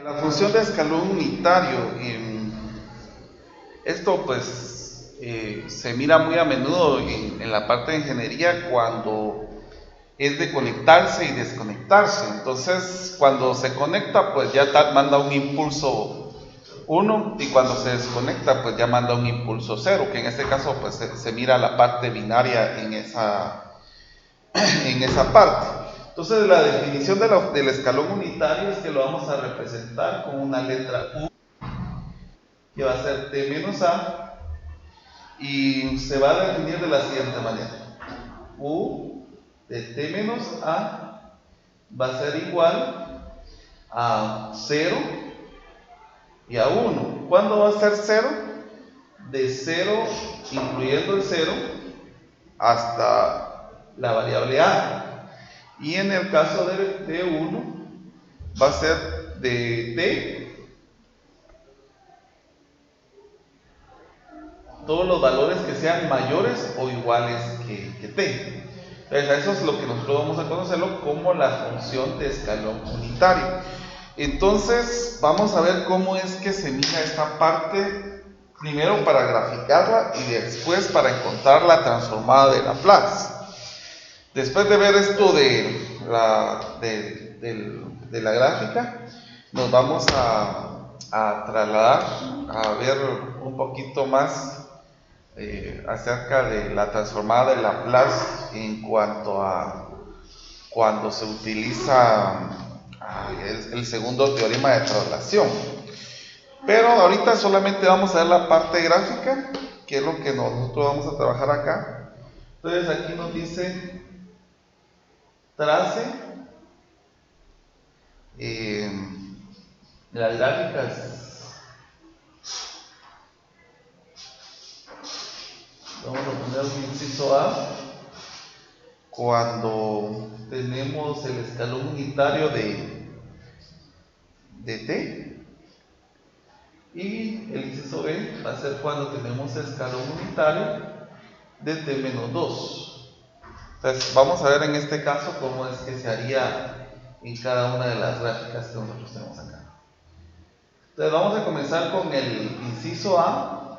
La función de escalón unitario, esto pues se mira muy a menudo en la parte de ingeniería cuando es de conectarse y desconectarse. Entonces cuando se conecta pues ya manda un impulso 1 y cuando se desconecta pues ya manda un impulso 0, que en este caso pues se mira la parte binaria en esa parte. Entonces la definición del escalón unitario es que lo vamos a representar con una letra U, que va a ser T menos A, y se va a definir de la siguiente manera. U de T menos A va a ser igual a 0 y a 1. ¿Cuándo va a ser 0? De 0, incluyendo el 0, hasta la variable A. Y en el caso de 1, va a ser de T, todos los valores que sean mayores o iguales que T. Entonces, eso es lo que nosotros vamos a conocerlo como la función de escalón unitario. Entonces, vamos a ver cómo es que se mira esta parte, primero para graficarla y después para encontrar la transformada de Laplace. Después de ver esto de la gráfica, nos vamos a trasladar a ver un poquito más acerca de la transformada de Laplace en cuanto a cuando se utiliza el segundo teorema de traslación. Pero ahorita solamente vamos a ver la parte gráfica, que es lo que nosotros vamos a trabajar acá. Entonces aquí nos dice trace las gráficas. Vamos a poner un inciso A cuando tenemos el escalón unitario de T, y el inciso B va a ser cuando tenemos escalón unitario de T menos 2. Entonces vamos a ver en este caso cómo es que se haría en cada una de las gráficas que nosotros tenemos acá. Entonces vamos a comenzar con el inciso A.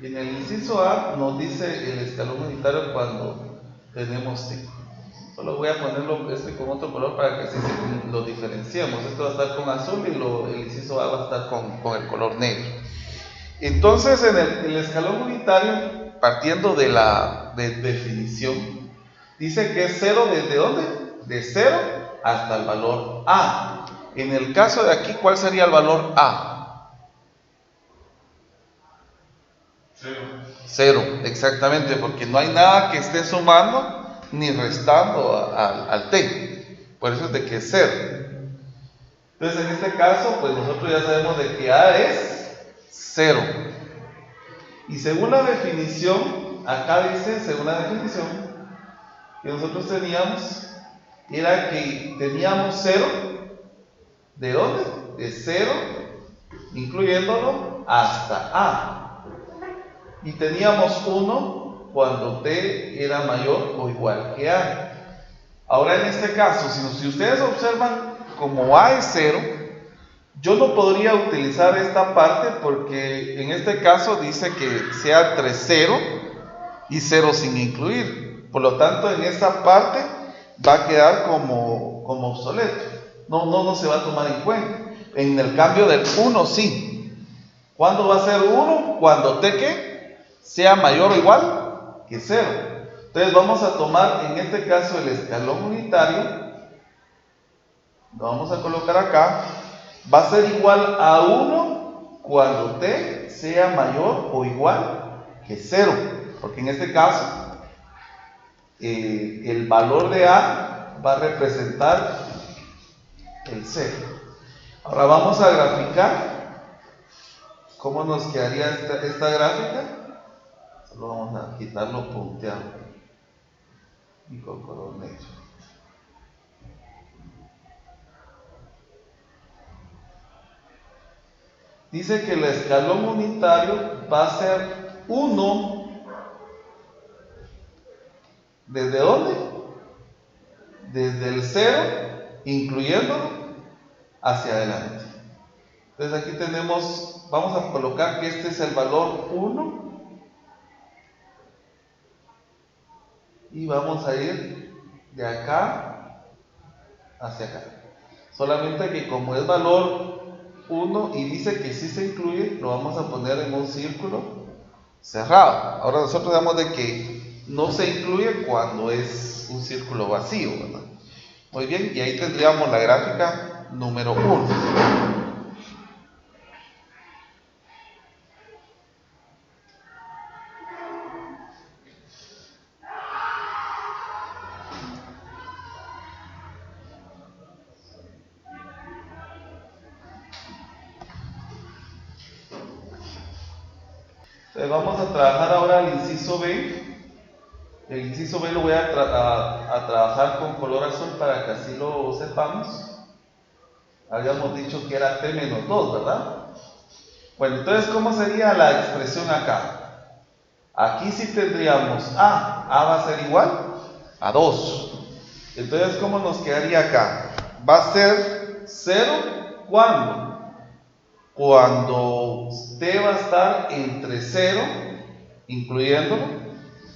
Y en el inciso A nos dice el escalón unitario cuando tenemos T. Solo voy a ponerlo con otro color para que así lo diferenciemos. Esto va a estar con azul y el inciso A va a estar con el color negro. Entonces en el escalón unitario, partiendo de la definición, dice que es 0 ¿desde dónde? De 0 hasta el valor A. En el caso de aquí, ¿cuál sería el valor A? 0, exactamente, porque no hay nada que esté sumando ni restando al T. Por eso es de que es 0. Entonces, en este caso, pues nosotros ya sabemos de que A es 0. Y según la definición, acá dice, según la definición que nosotros teníamos, era que teníamos 0, ¿de dónde? De 0, incluyéndolo, hasta A. Y teníamos 1 cuando T era mayor o igual que A. Ahora en este caso, si ustedes observan, como A es 0, yo no podría utilizar esta parte porque en este caso dice que sea entre 0 y 0 sin incluir. Por lo tanto, en esta parte va a quedar como obsoleto. No se va a tomar en cuenta. En el cambio del 1 sí. ¿Cuándo va a ser 1? Cuando T ¿qué? Sea mayor o igual que 0. Entonces vamos a tomar en este caso el escalón unitario, lo vamos a colocar acá, va a ser igual a 1 cuando T sea mayor o igual que 0, porque en este caso el valor de A va a representar el 0. Ahora vamos a graficar cómo nos quedaría esta gráfica. Solo vamos a quitarlo punteado y con color negro. Dice que el escalón unitario va a ser 1. ¿Desde dónde? Desde el 0, incluyéndolo, hacia adelante. Entonces aquí tenemos, vamos a colocar que este es el valor 1 y vamos a ir de acá hacia acá. Solamente que como es valor 1 y dice que sí se incluye, lo vamos a poner en un círculo cerrado. Ahora nosotros damos de que no se incluye cuando es un círculo vacío, ¿verdad? Muy bien, y ahí tendríamos la gráfica número 1. Entonces vamos a trabajar ahora el inciso B. El inciso B lo voy a trabajar con color azul para que así lo sepamos. Habíamos dicho que era T-2, ¿verdad? Bueno, entonces, ¿cómo sería la expresión acá? Aquí sí tendríamos A. A va a ser igual a 2. Entonces, ¿cómo nos quedaría acá? Va a ser 0, ¿cuándo? Cuando T va a estar entre 0, incluyéndolo,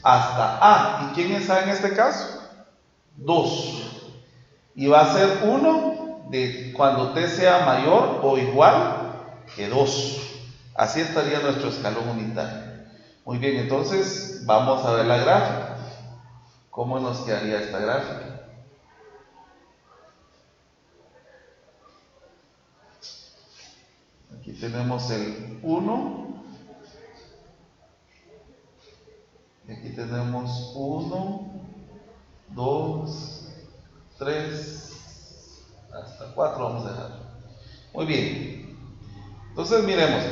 hasta A. ¿Y quién es A en este caso? 2. Y va a ser 1 de cuando T sea mayor o igual que 2. Así estaría nuestro escalón unitario. Muy bien, entonces vamos a ver la gráfica. ¿Cómo nos quedaría esta gráfica? Aquí tenemos el 1. Y aquí tenemos 1, 2, 3, hasta 4 vamos a dejar. Muy bien. Entonces miremos,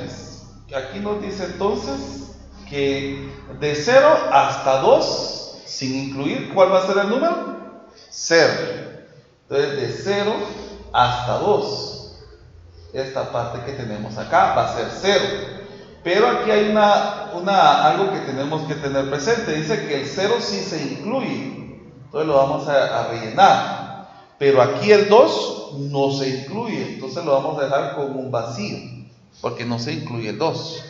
aquí nos dice entonces que de 0 hasta 2, sin incluir, ¿cuál va a ser el número? 0. Entonces de 0 hasta 2, esta parte que tenemos acá va a ser 0. Pero aquí hay algo que tenemos que tener presente. Dice que el 0 sí se incluye. Entonces lo vamos a rellenar. Pero aquí el 2 no se incluye. Entonces lo vamos a dejar como un vacío, porque no se incluye el 2.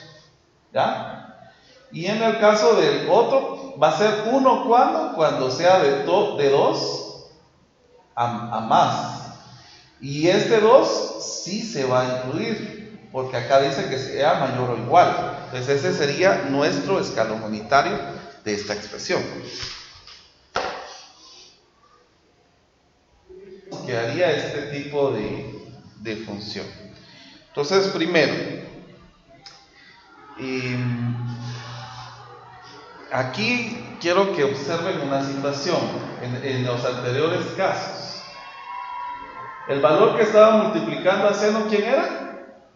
¿Ya? Y en el caso del otro, va a ser 1 ¿cuándo? Cuando sea de 2 a más. Y este 2 sí se va a incluir, porque acá dice que sea mayor o igual. Entonces ese sería nuestro escalón unitario de esta expresión. Quedaría este tipo de función. Entonces, primero, aquí quiero que observen una situación. En los anteriores casos, el valor que estaba multiplicando a seno, ¿quién era?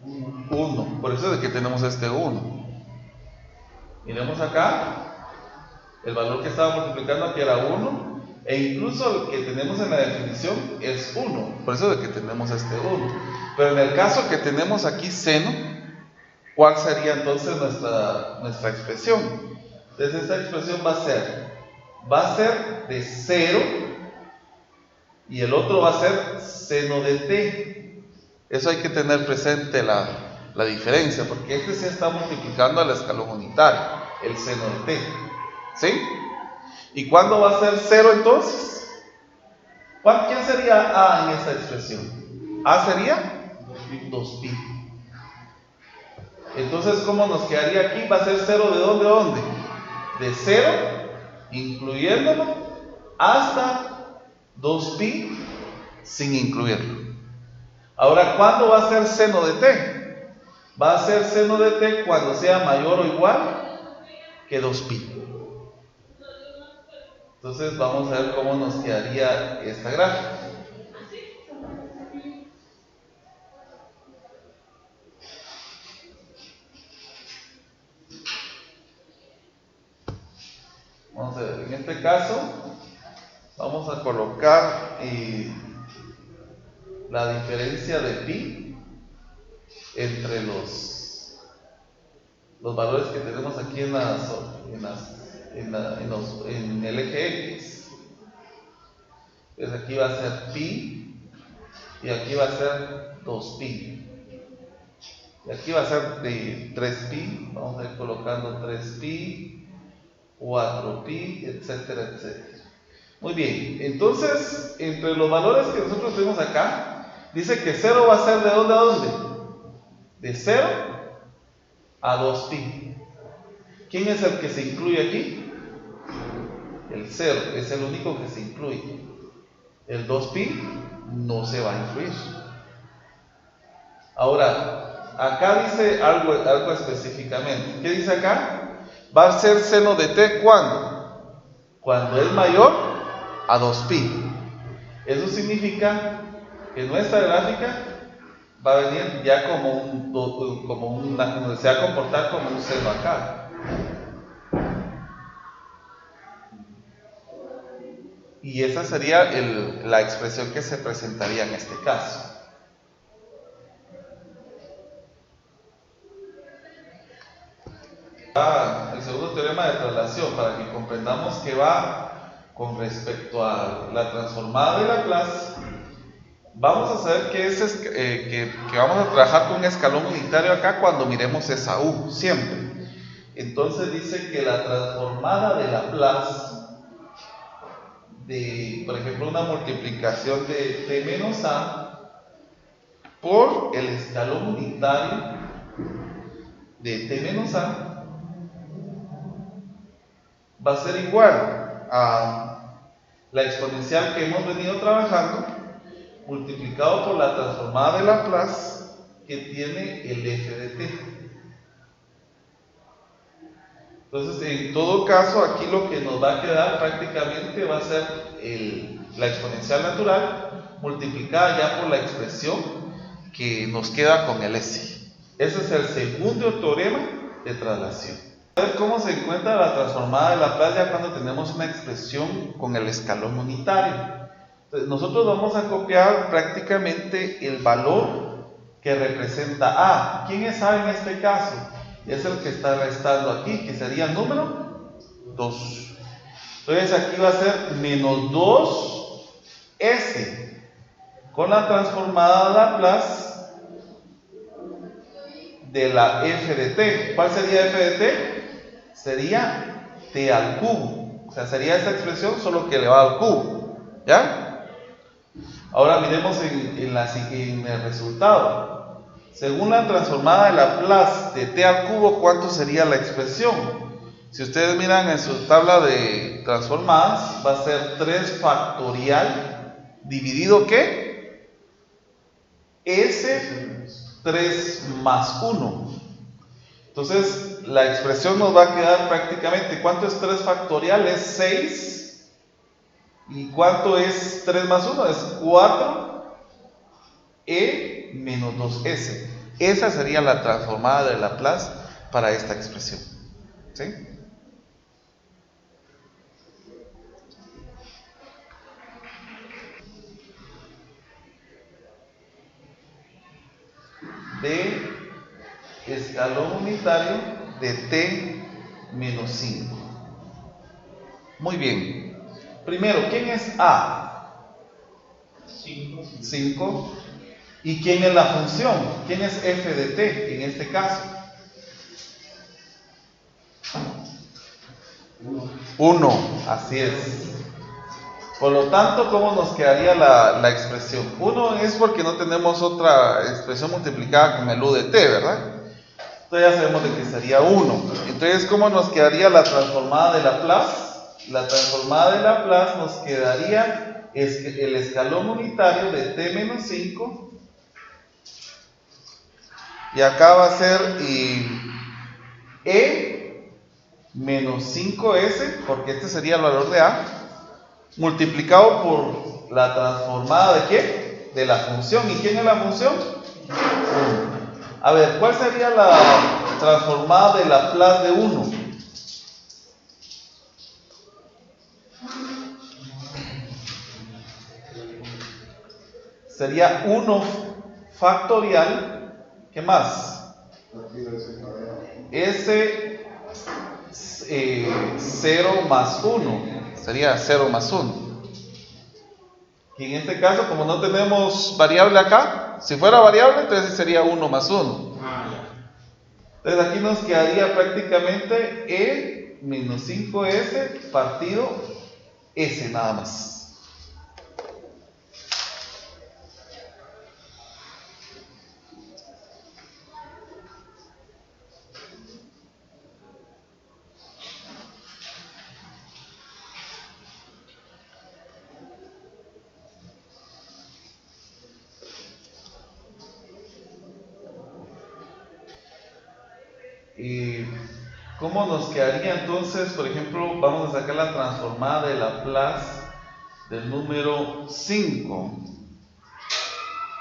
1. Por eso es que tenemos este 1. Miremos acá, el valor que estaba multiplicando aquí era 1, e incluso el que tenemos en la definición es 1, por eso es que tenemos este 1. Pero en el caso que tenemos aquí seno, ¿cuál sería entonces nuestra expresión? Entonces esta expresión va a ser de 0, y el otro va a ser seno de t. Eso hay que tener presente la diferencia, porque este se está multiplicando al escalón unitario, el seno de t. ¿Sí? ¿Y cuándo va a ser 0 entonces? ¿Quién sería A en esta expresión? A sería 2pi. Entonces, ¿cómo nos quedaría aquí? Va a ser 0 de dónde a dónde? De 0, incluyéndolo, hasta 2pi sin incluirlo. Ahora, ¿cuándo va a ser seno de t? Va a ser seno de t cuando sea mayor o igual que 2pi. Entonces vamos a ver cómo nos quedaría esta gráfica. Vamos a ver, en este caso vamos a colocar la diferencia de pi entre los valores que tenemos aquí en el eje X. Entonces aquí va a ser pi y aquí va a ser 2pi. Y aquí va a ser de 3pi, vamos a ir colocando 3pi, 4pi, etcétera, etcétera. Muy bien, entonces, entre los valores que nosotros tenemos acá, dice que 0 va a ser ¿de dónde a dónde? De 0 a 2pi. ¿Quién es el que se incluye aquí? El 0, es el único que se incluye. El 2pi no se va a incluir. Ahora, acá dice algo específicamente. ¿Qué dice acá? Va a ser seno de t ¿cuándo? Cuando es mayor a 2pi. Eso significa que nuestra gráfica va a venir ya se va a comportar como un seno acá. Y esa sería la expresión que se presentaría en este caso. El segundo teorema de traslación, para que comprendamos que va con respecto a la transformada de Laplace. Vamos a saber que vamos a trabajar con un escalón unitario acá cuando miremos esa u, siempre. Entonces dice que la transformada de Laplace de, por ejemplo, una multiplicación de t menos a por el escalón unitario de t menos a va a ser igual a la exponencial que hemos venido trabajando multiplicado por la transformada de Laplace que tiene el f de t. Entonces, en todo caso, aquí lo que nos va a quedar prácticamente va a ser la exponencial natural multiplicada ya por la expresión que nos queda con el s. Ese es el segundo teorema de traslación. A ver cómo se encuentra la transformada de Laplace ya cuando tenemos una expresión con el escalón unitario. Entonces, nosotros vamos a copiar prácticamente el valor que representa a. ¿Quién es a en este caso? Es el que está restando aquí, que sería el número 2. Entonces aquí va a ser menos 2s con la transformada de Laplace de la f de t. ¿Cuál sería f de t? Sería t al cubo. O sea, sería esta expresión solo que elevado al cubo. ¿Ya? Ahora miremos en el resultado. Según la transformada de Laplace de t al cubo, ¿cuánto sería la expresión? Si ustedes miran en su tabla de transformadas, va a ser 3 factorial dividido ¿qué? S 3 más 1. Entonces, la expresión nos va a quedar prácticamente, ¿cuánto es 3 factorial? Es 6. ¿Y cuánto es 3 más 1? Es 4e menos 2s. Esa sería la transformada de Laplace para esta expresión. ¿Sí? De escalón unitario de t menos 5. Muy bien. Primero, ¿quién es a? 5. ¿Y quién es la función? ¿Quién es f de t en este caso? 1, así es. Por lo tanto, ¿cómo nos quedaría la expresión? 1 es porque no tenemos otra expresión multiplicada con el u de t, ¿verdad? Entonces ya sabemos de que sería 1. Entonces, ¿cómo nos quedaría la transformada de Laplace? La transformada de Laplace nos quedaría el escalón unitario de t menos 5. Y acá va a ser e menos 5s, porque este sería el valor de a, multiplicado por la transformada de ¿qué? De la función. ¿Y quién es la función? 1. A ver, ¿cuál sería la transformada de Laplace de 1? Sería 1 factorial. ¿Qué más? S 0 más 1. Sería 0 más 1. Y en este caso, como no tenemos variable acá, si fuera variable, entonces sería 1 más 1. Entonces aquí nos quedaría prácticamente E menos 5S partido S nada más. ¿Cómo nos quedaría entonces? Por ejemplo, vamos a sacar la transformada de Laplace del número 5.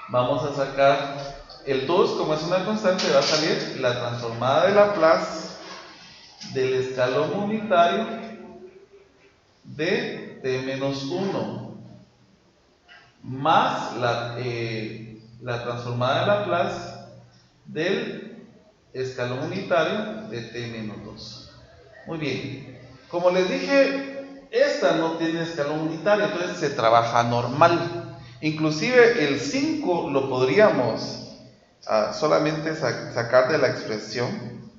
Vamos a sacar el 2, como es una constante, va a salir la transformada de Laplace del escalón unitario de t-1 más la transformada de Laplace del escalón unitario de t-2. Muy bien, como les dije, esta no tiene escalón unitario, entonces se trabaja normal. Inclusive el 5 lo podríamos solamente sacar de la expresión,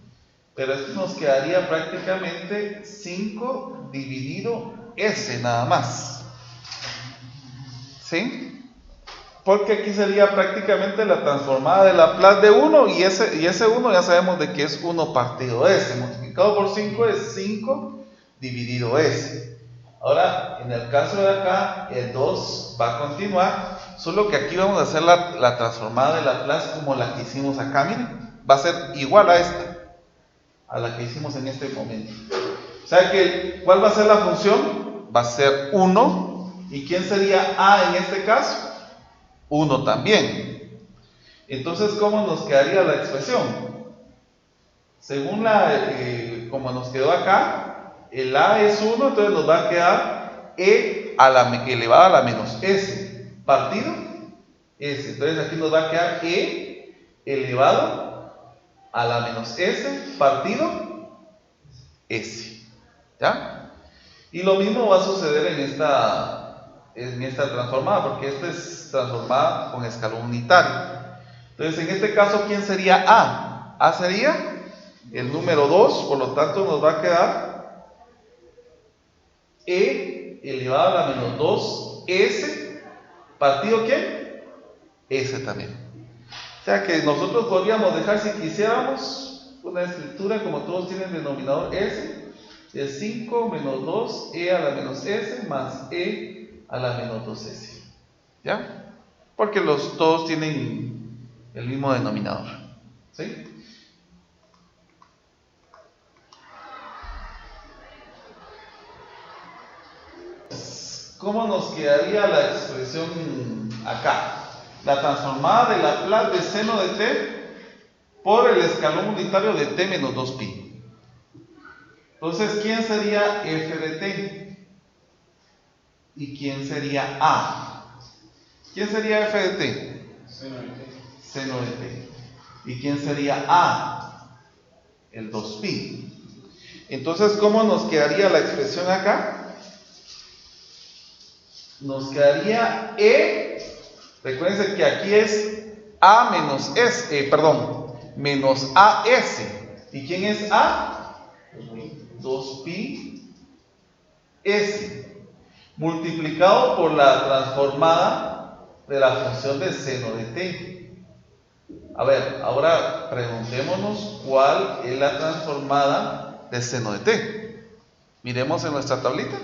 pero esto nos quedaría prácticamente 5 dividido S nada más, ¿sí? Porque aquí sería prácticamente la transformada de Laplace de 1 y ese 1 ya sabemos de que es 1 partido S, multiplicado por 5 es 5 dividido S. Ahora, en el caso de acá, el 2 va a continuar, solo que aquí vamos a hacer la transformada de Laplace como la que hicimos acá, miren, va a ser igual a esta, a la que hicimos en este momento. O sea que, ¿cuál va a ser la función? Va a ser 1, ¿y quién sería A en este caso? 1 también. Entonces, ¿cómo nos quedaría la expresión? Según como nos quedó acá, el A es 1, entonces nos va a quedar E elevado a la menos S partido S. Entonces aquí nos va a quedar E elevado a la menos S partido S. ¿Ya? Y lo mismo va a suceder en esta transformada, porque esta es transformada con escalón unitario. Entonces, en este caso, ¿quién sería A? A sería el número 2, por lo tanto nos va a quedar E elevado a la menos 2S partido ¿qué? S también. O sea que nosotros podríamos dejar, si quisiéramos, una escritura como todos tienen denominador S, de 5 menos 2E a la menos S más E a la menos 2S. ¿Ya? Porque todos tienen el mismo denominador. ¿Sí? ¿Cómo nos quedaría la expresión acá? La transformada de Laplace de seno de t por el escalón unitario de t menos 2pi. Entonces, ¿quién sería f de t? ¿Y quién sería a? ¿Quién sería f de t? Seno de t. Seno de t. ¿Y quién sería a? El 2pi. Entonces, ¿cómo nos quedaría la expresión acá? Nos quedaría E, recuérdense que aquí es A menos S, menos AS. ¿Y quién es A? 2pi S, multiplicado por la transformada de la función de seno de t. A ver, ahora preguntémonos cuál es la transformada de seno de t. Miremos en nuestra tablita.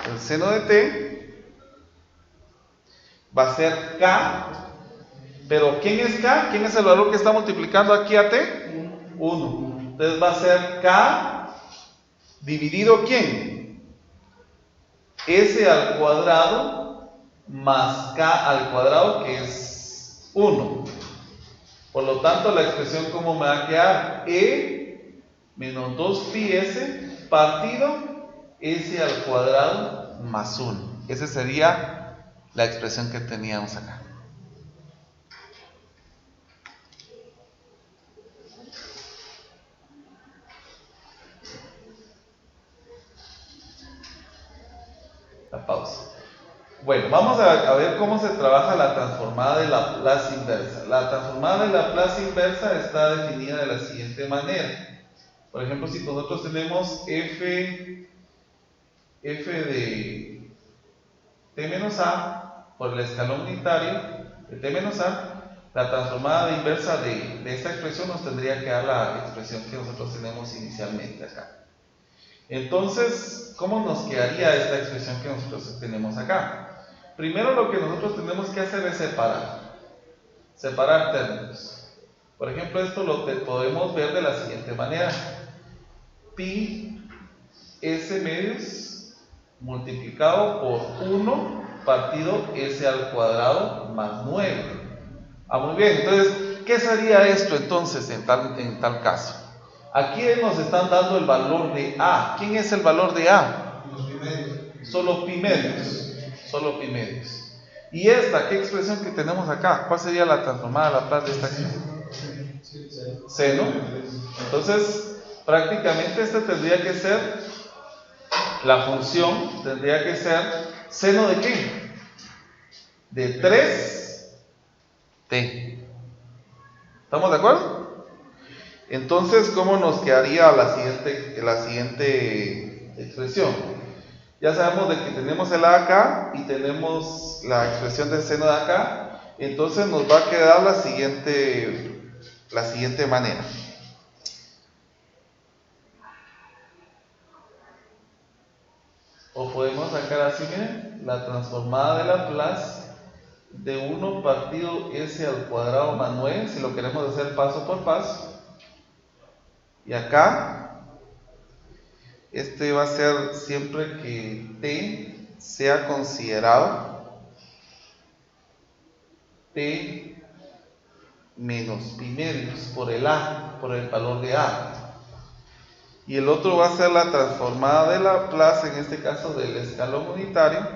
El seno de t va a ser k, pero ¿quién es k? ¿Quién es el valor que está multiplicando aquí a t? 1. Entonces va a ser k dividido ¿quién? S al cuadrado más k al cuadrado, que es 1. Por lo tanto, la expresión como me va a quedar E menos 2pi s partido s al cuadrado más 1. Esa sería la expresión que teníamos acá. La pausa. Bueno, vamos a ver cómo se trabaja la transformada de Laplace inversa. La transformada de Laplace inversa está definida de la siguiente manera. Por ejemplo, si nosotros tenemos f de t menos a por el escalón unitario de t menos a, la transformada de inversa de esta expresión nos tendría que dar la expresión que nosotros tenemos inicialmente acá. Entonces, ¿cómo nos quedaría esta expresión que nosotros tenemos acá? Primero lo que nosotros tenemos que hacer es separar términos. Por ejemplo, esto lo podemos ver de la siguiente manera. Pi s medios multiplicado por 1 partido s al cuadrado más 9. Muy bien, entonces, ¿qué sería esto entonces en tal caso? Aquí nos están dando el valor de A. ¿Quién es el valor de A? Los pi medios. Solo pi medios. Solo pi medios. ¿Y esta? ¿Qué expresión que tenemos acá? ¿Cuál sería la transformada de Laplace de esta expresión? Seno. Entonces, prácticamente esta tendría que ser, la función tendría que ser seno de qué? De 3t. ¿Estamos de acuerdo? Entonces, ¿cómo nos quedaría la siguiente expresión? Ya sabemos de que tenemos el a acá y tenemos la expresión del seno de acá. Entonces nos va a quedar la siguiente manera. O podemos sacar así, miren, la transformada de Laplace de 1 partido s al cuadrado más 9, si lo queremos hacer paso por paso. Y acá este va a ser siempre que t sea considerado t menos pi medios por el a, por el valor de a. Y el otro va a ser la transformada de Laplace, en este caso del escalón unitario,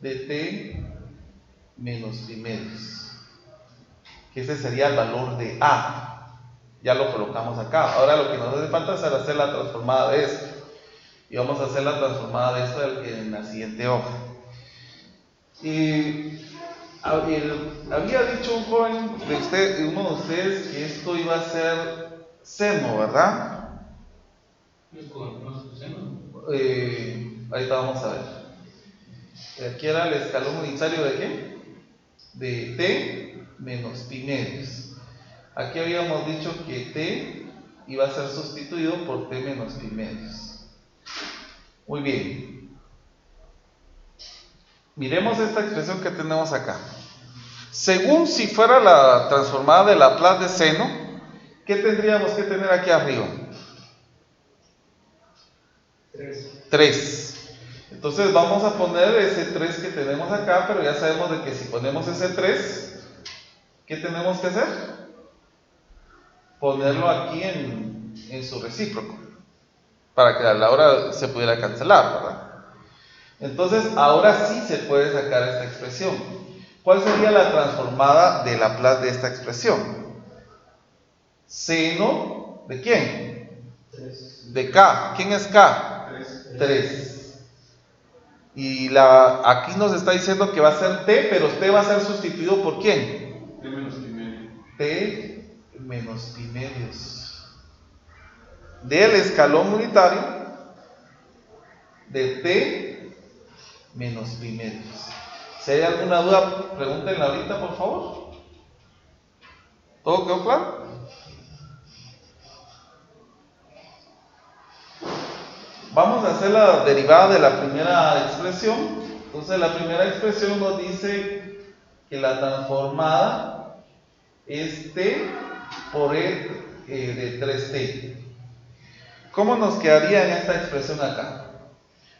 de t menos pi medios. Que ese sería el valor de a. Ya lo colocamos acá. Ahora lo que nos hace falta es hacer la transformada de esto. Y vamos a hacer la transformada de esto en la siguiente hoja. Y había dicho un joven de uno de ustedes que esto iba a ser seno, ¿verdad? Ahorita vamos a ver. Aquí era el escalón unitario de qué? De t menos pi medios. Aquí habíamos dicho que t iba a ser sustituido por t menos pi medios. Muy bien. Miremos esta expresión que tenemos acá. Según si fuera la transformada de Laplace de seno, ¿qué tendríamos que tener aquí arriba? 3. Entonces vamos a poner ese 3 que tenemos acá, pero ya sabemos de que si ponemos ese 3, ¿qué tenemos que hacer? Ponerlo aquí en su recíproco, para que a la hora se pudiera cancelar, ¿verdad? Entonces, ahora sí se puede sacar esta expresión. ¿Cuál sería la transformada de Laplace de esta expresión? Seno, ¿de quién? 3. De k. ¿Quién es k? 3. Y aquí nos está diciendo que va a ser t, pero t va a ser sustituido por ¿quién? T menos pi medios. T menos pi medios del escalón unitario de t menos pi medios. Si hay alguna duda, pregúntenla ahorita, por favor. ¿Todo quedó claro? Vamos a hacer la derivada de la primera expresión. Entonces, la primera expresión nos dice que la transformada es t por e de 3t. ¿Cómo nos quedaría en esta expresión acá?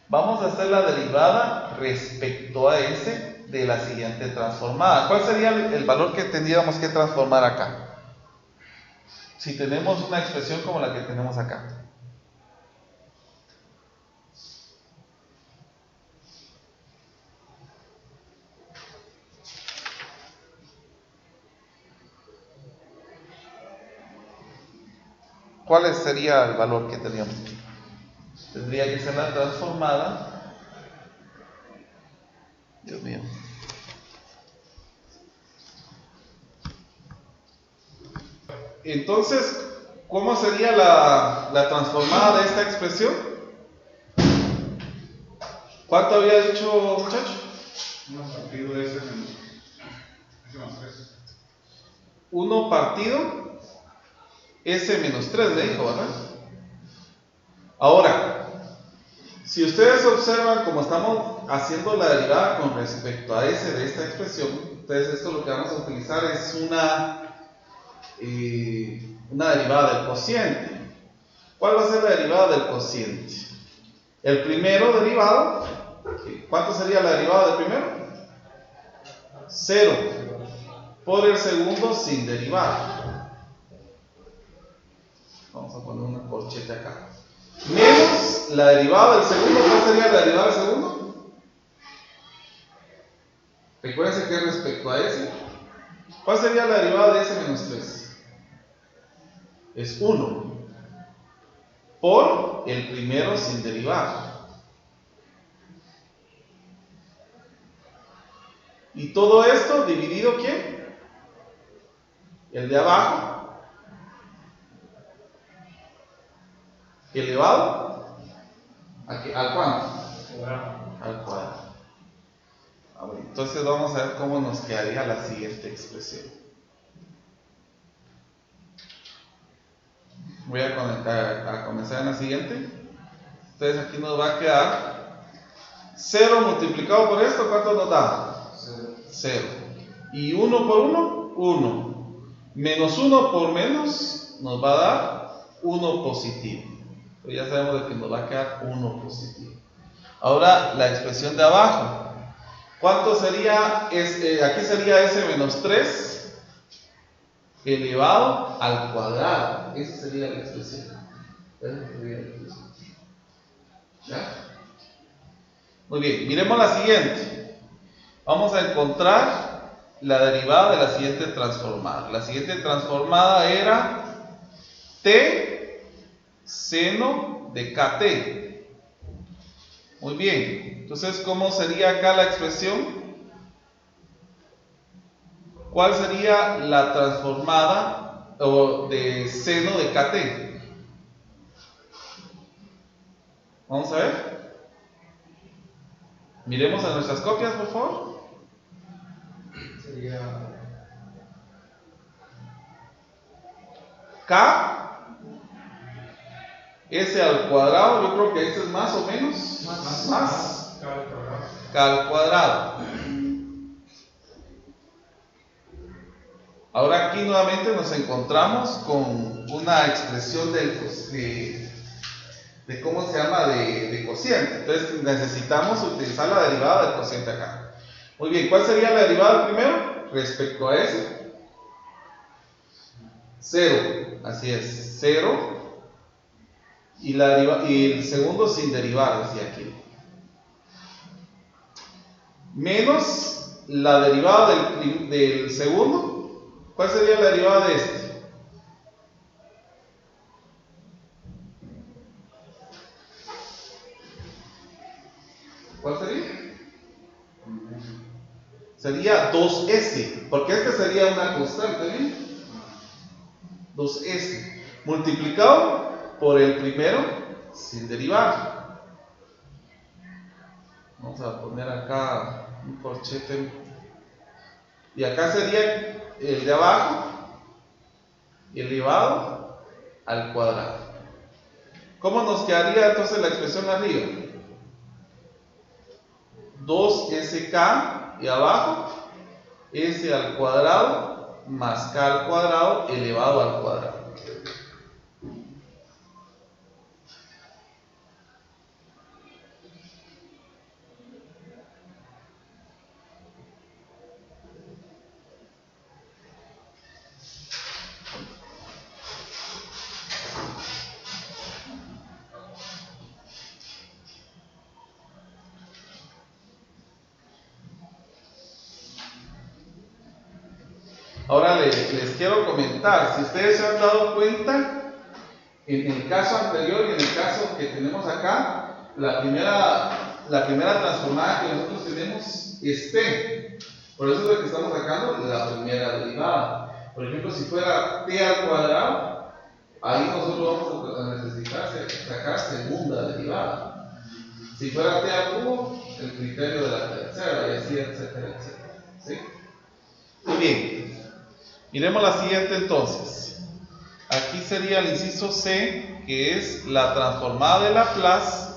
Vamos a hacer la derivada respecto a s de la siguiente transformada. ¿Cuál sería el valor que tendríamos que transformar acá? Si tenemos una expresión como la que tenemos acá. ¿Cuál sería el valor que tendríamos? Tendría que ser la transformada Dios mío. Entonces, ¿cómo sería la transformada de esta expresión? ¿Cuánto había dicho, muchacho? 1 partido de S más 3. 1 partido S menos 3, le dijo, ¿verdad? Ahora, si ustedes observan cómo estamos haciendo la derivada con respecto a S de esta expresión, entonces esto lo que vamos a utilizar es una derivada del cociente. ¿Cuál va a ser la derivada del cociente? El primero derivado, ¿cuánto sería la derivada del primero? 0 por el segundo sin derivar. Vamos a poner una corchete acá. Menos la derivada del segundo. ¿Cuál sería la derivada del segundo? Recuérdense que respecto a S, ¿cuál sería la derivada de S menos 3? Es 1 por el primero sin derivar. Y todo esto dividido, ¿quién? El de abajo, elevado ¿al cuánto? Al cuadrado. Entonces vamos a ver cómo nos quedaría la siguiente expresión. Voy a comenzar en la siguiente. Entonces aquí nos va a quedar 0 multiplicado por esto, ¿cuánto nos da? 0. Y 1 por 1, 1. Menos 1 por menos nos va a dar 1 positivo. Pues ya sabemos de que nos va a quedar 1 positivo. Ahora la expresión de abajo. ¿Cuánto sería? Aquí sería S menos 3 elevado al cuadrado. Esa sería la expresión. ¿Ya? Muy bien, miremos la siguiente. Vamos a encontrar la derivada de la siguiente transformada. La siguiente transformada era T seno de KT. Muy bien, entonces ¿cómo sería acá la expresión? ¿Cuál sería la transformada de seno de KT? Vamos a ver. Miremos a nuestras copias, por favor. Sería K S al cuadrado, yo creo que este es más o menos más K al cuadrado. Ahora aquí nuevamente nos encontramos con una expresión de cómo se llama, de cociente. Entonces necesitamos utilizar la derivada del cociente acá. Muy bien, ¿cuál sería la derivada primero? Respecto a ese 0, así es, 0. Y el segundo sin derivar, decía aquí. Menos la derivada del segundo. ¿Cuál sería la derivada de este? ¿Cuál sería? Sería 2S, porque este sería una constante, ¿bien? 2S multiplicado por el primero sin derivar. Vamos a poner acá un corchete. Y acá sería el de abajo elevado al cuadrado. ¿Cómo nos quedaría entonces la expresión arriba? 2SK y abajo S al cuadrado más K al cuadrado elevado al cuadrado. Ahora les quiero comentar, si ustedes se han dado cuenta, en el caso anterior y en el caso que tenemos acá, la primera la primera transformada que nosotros tenemos es t. Por eso es lo que estamos sacando la primera derivada. Por ejemplo, si fuera t al cuadrado, ahí nosotros vamos a necesitar sacar segunda derivada. Si fuera t al cubo, el criterio de la tercera, y así, etcétera, etcétera. ¿Sí? Muy bien. Miremos la siguiente entonces. Aquí sería el inciso C, que es la transformada de Laplace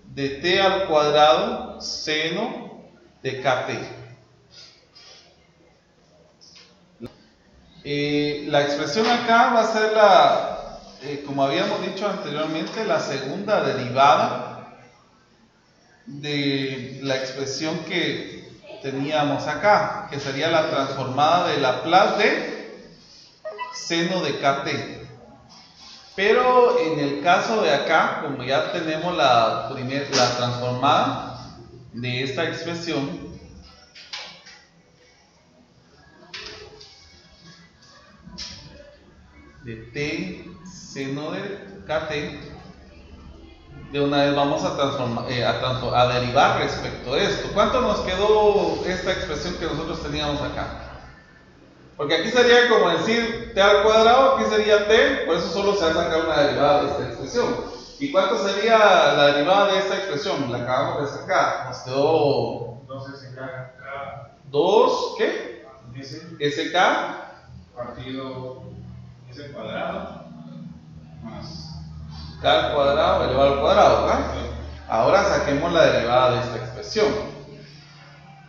de t al cuadrado seno de kt. La expresión acá va a ser como habíamos dicho anteriormente, la segunda derivada de la expresión que teníamos acá, que sería la transformada de Laplace de seno de kt. Pero en el caso de acá, como ya tenemos la transformada de esta expresión, de t seno de kt, de una vez vamos a derivar respecto a esto. ¿Cuánto nos quedó esta expresión que nosotros teníamos acá? Porque aquí sería como decir t al cuadrado, aquí sería t, por eso solo se va a sacar una derivada de esta expresión. ¿Y cuánto sería la derivada de esta expresión? La acabamos de sacar, nos quedó 2, ¿qué? SK partido S cuadrado más k al cuadrado elevado al cuadrado, ¿verdad? Ahora saquemos la derivada de esta expresión.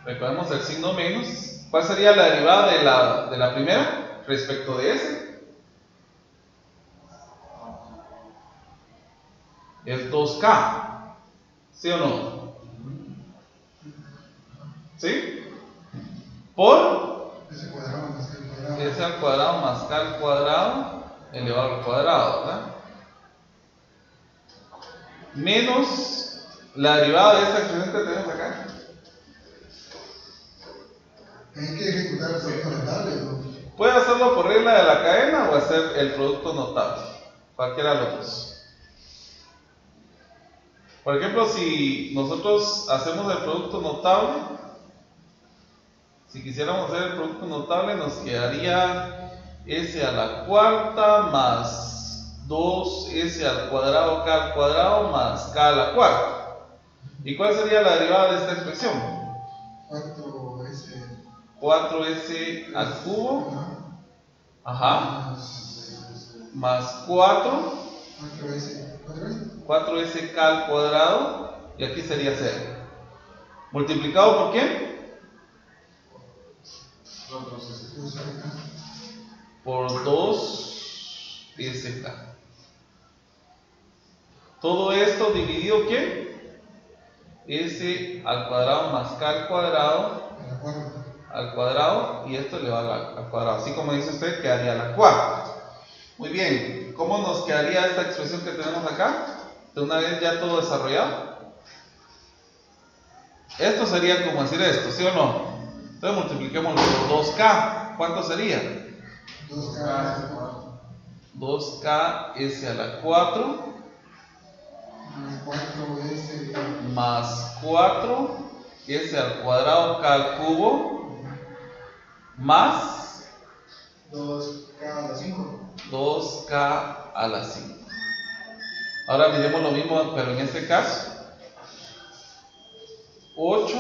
Recordemos el signo menos. ¿Cuál sería la derivada de la primera respecto de S? Es 2k. ¿Sí o no? ¿Sí? Por S al cuadrado más k al cuadrado elevado al cuadrado, ¿verdad? Menos la derivada de esta expresión que tenemos acá. Hay que ejecutar el producto notable, ¿no? Puede hacerlo por regla de la cadena o hacer el producto notable, cualquiera de los dos. Por ejemplo, si nosotros hacemos el producto notable, si quisiéramos hacer el producto notable, nos quedaría s a la cuarta más 2s al cuadrado k al cuadrado más k a la cuarta. ¿Y cuál sería la derivada de esta expresión? 4s al cubo, ajá, más 4s k al cuadrado, y aquí sería 0. ¿Multiplicado por quién? Por 2sk. Todo esto dividido ¿quién? S al cuadrado más k al cuadrado, y esto le va al cuadrado. Así como dice usted, quedaría la cuarta. Muy bien, ¿cómo nos quedaría esta expresión que tenemos acá? De una vez ya todo desarrollado. Esto sería como decir esto, ¿sí o no? Entonces multipliquémoslo por 2k. ¿Cuánto sería? 2k s a la 4 más 4 s al cuadrado k al cubo más 2k a la 5. 2k a la 5. Ahora miremos lo mismo, pero en este caso 8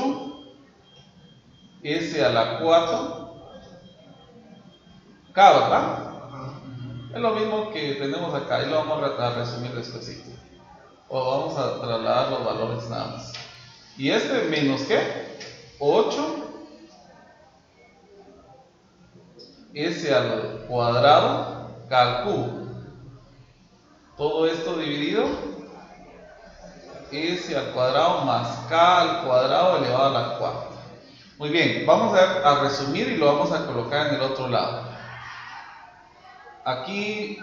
s a la 4 k, ¿verdad? Es lo mismo que tenemos acá, y lo vamos a resumir después. O vamos a trasladar los valores nada más. ¿Y este menos qué? 8 s al cuadrado k al cubo. Todo esto dividido s al cuadrado más k al cuadrado elevado a la cuarta. Muy bien, vamos a resumir y lo vamos a colocar en el otro lado. Aquí,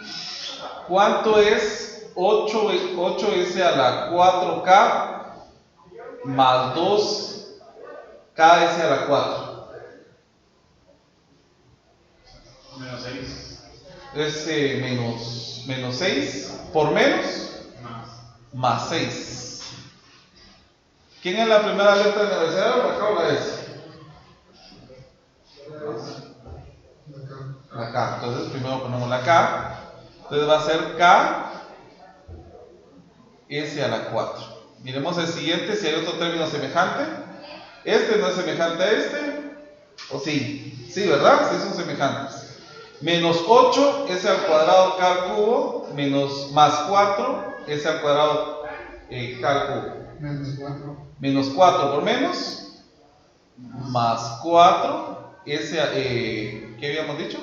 ¿cuánto es 8s a la 4k más 2ks a la 4? Menos 6. Es menos 6 por menos más 6. ¿Quién es la primera letra del abecedario? ¿La K o la S? La K. Entonces primero ponemos la K. Entonces va a ser K S a la 4. Miremos el siguiente, si hay otro término semejante. Este no es semejante a este. ¿O sí? Sí, ¿verdad? Sí son semejantes. Menos 8 S al cuadrado K al cubo. Menos más 4 S al cuadrado K al cubo. Menos 4 por menos. Más 4 S a, ¿qué habíamos dicho?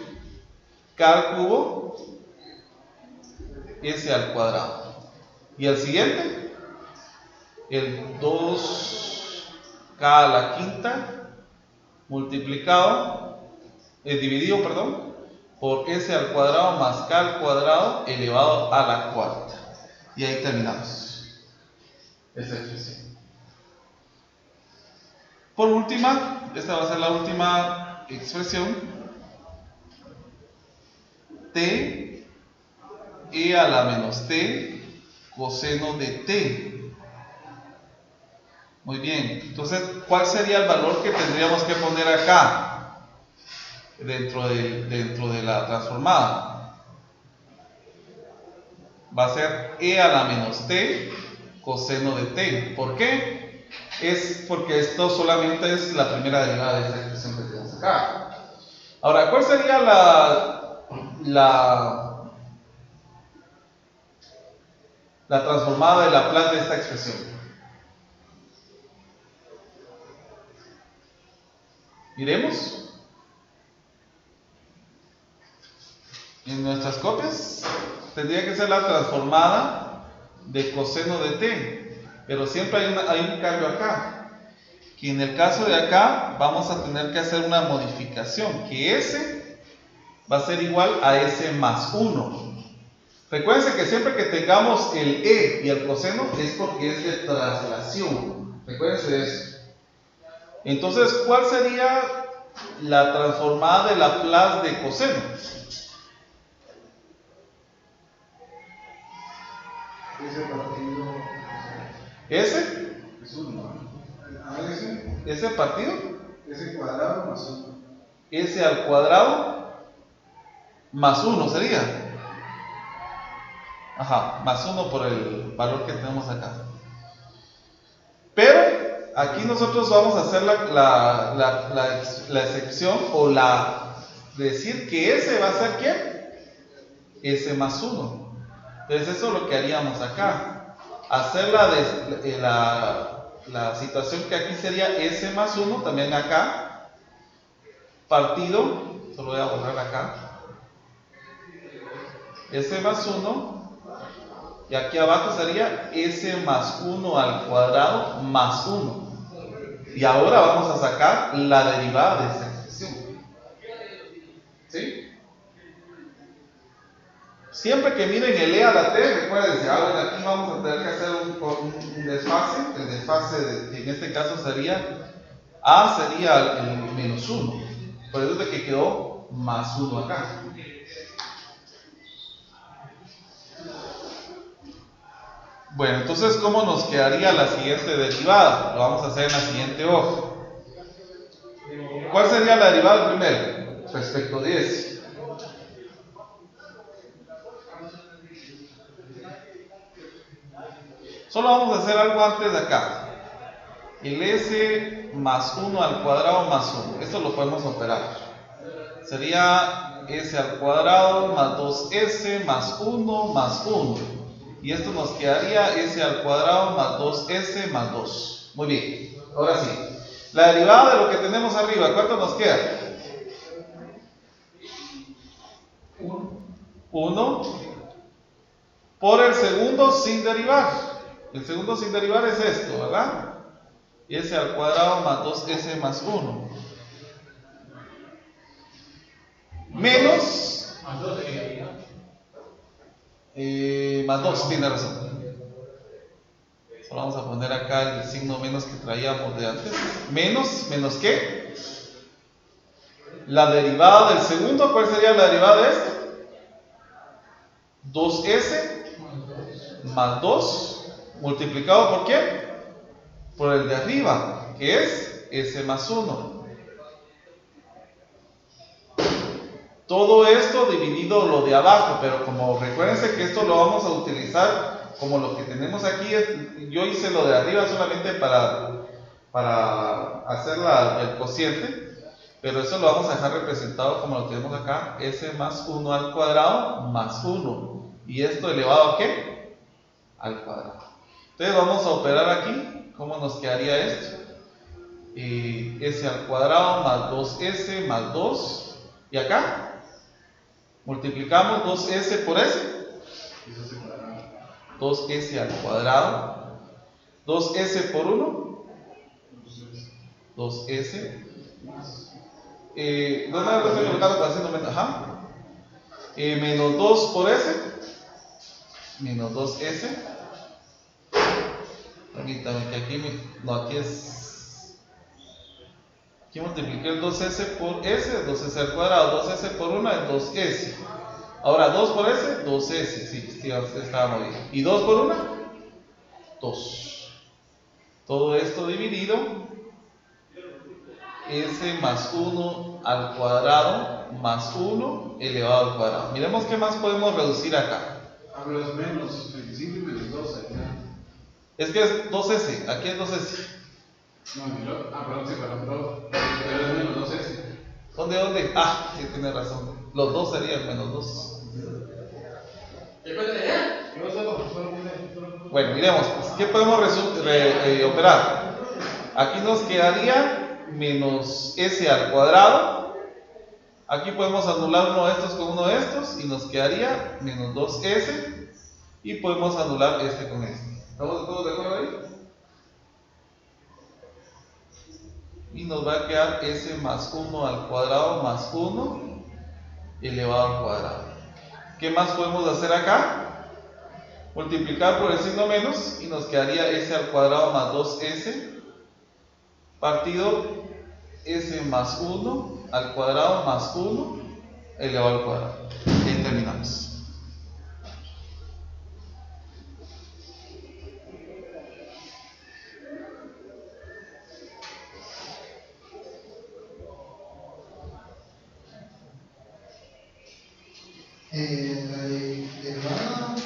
K al cubo S al cuadrado. Y el siguiente, el 2K a la quinta multiplicado, dividido, perdón, por S al cuadrado más K al cuadrado elevado a la cuarta. Y ahí terminamos esta expresión. Por última, esta va a ser la última expresión. T E a la menos T coseno de T. Muy bien. Entonces, ¿cuál sería el valor que tendríamos que poner acá? Dentro de la transformada. Va a ser E a la menos T coseno de T. ¿Por qué? Es porque esto solamente es la primera derivada de esta expresión que tenemos acá. Ahora, ¿cuál sería la transformada de Laplace de esta expresión? Miremos. En nuestras copias tendría que ser la transformada de coseno de t, pero siempre hay un cambio acá, que en el caso de acá vamos a tener que hacer una modificación, que s va a ser igual a s más 1. Recuerden que siempre que tengamos el e y el coseno es porque es de traslación. Recuerden de eso. Entonces, ¿cuál sería la transformada de Laplace de coseno? Ese partido. ¿Ese? Es 1. ¿Ese partido? Ese cuadrado más 1. S al cuadrado más 1 sería. Ajá, más 1 por el valor que tenemos acá. Pero aquí nosotros vamos a hacer la excepción o decir que S va a ser ¿quién? S más 1. Entonces eso es lo que haríamos acá. Hacer la situación que aquí sería S más 1, también acá. Partido, solo voy a borrar acá. S más 1. Y aquí abajo sería S más 1 al cuadrado más 1. Y ahora vamos a sacar la derivada de esta expresión. ¿Sí? Siempre que miren el e a la t, recuerden, aquí vamos a tener que hacer un desfase. El desfase en este caso sería a sería el menos 1. Por eso es de que quedó más 1 acá. Bueno, entonces, ¿cómo nos quedaría la siguiente derivada? Lo vamos a hacer en la siguiente hoja. ¿Cuál sería la derivada primero? Respecto de S. Solo vamos a hacer algo antes de acá. El S más 1 al cuadrado más 1. Esto lo podemos operar. Sería S al cuadrado más 2S más 1 más 1. Y esto nos quedaría S al cuadrado más 2S más 2. Muy bien. Ahora sí. La derivada de lo que tenemos arriba, ¿cuánto nos queda? 1 por el segundo sin derivar. El segundo sin derivar es esto, ¿verdad? S al cuadrado más 2S más 1. Menos. Más 2, tiene razón. Solo vamos a poner acá el signo menos que traíamos de antes. ¿Menos qué? La derivada del segundo, ¿cuál sería la derivada de este? 2S más 2 multiplicado por ¿qué? por el de arriba, que es S más 1. Todo esto dividido lo de abajo, pero como recuérdense que esto lo vamos a utilizar como lo que tenemos aquí. Yo hice lo de arriba solamente para hacer el cociente, pero eso lo vamos a dejar representado como lo tenemos acá, S más 1 al cuadrado más 1. ¿Y esto elevado a qué? Al cuadrado. Entonces vamos a operar aquí. ¿Cómo nos quedaría esto? S al cuadrado más 2S más 2. ¿Y acá? Multiplicamos 2S por S. 2S al cuadrado. 2S por 1. 2S. ¿Dónde lo estoy colocando para hacer menos? Ajá. Menos 2 por S. Menos 2S. Permítame que aquí no, aquí es. Aquí multipliqué el 2S por S, 2S al cuadrado, 2S por 1 es 2S. Ahora 2 por S, 2S. Sí, estábamos bien. ¿Y 2 por 1? 2. Todo esto dividido. S más 1 al cuadrado más 1 elevado al cuadrado. Miremos qué más podemos reducir acá. Hablo es menos 25 y menos 2 allá. Es que es 2S, aquí es 2S. No, perdón, sí, pero es menos 2S. ¿Dónde? Ah, sí, tiene razón. Los dos serían menos 2. Bueno, miremos, pues, ¿qué podemos operar? Aquí nos quedaría menos S al cuadrado. Aquí podemos anular uno de estos con uno de estos y nos quedaría menos 2S. Y podemos anular este con este. ¿Estamos todos de acuerdo ahí? Y nos va a quedar S más 1 al cuadrado más 1 elevado al cuadrado. ¿Qué más podemos hacer acá? Multiplicar por el signo menos y nos quedaría S al cuadrado más 2S partido S más 1 al cuadrado más 1 elevado al cuadrado. Y ahí terminamos.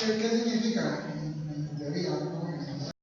¿Qué significa?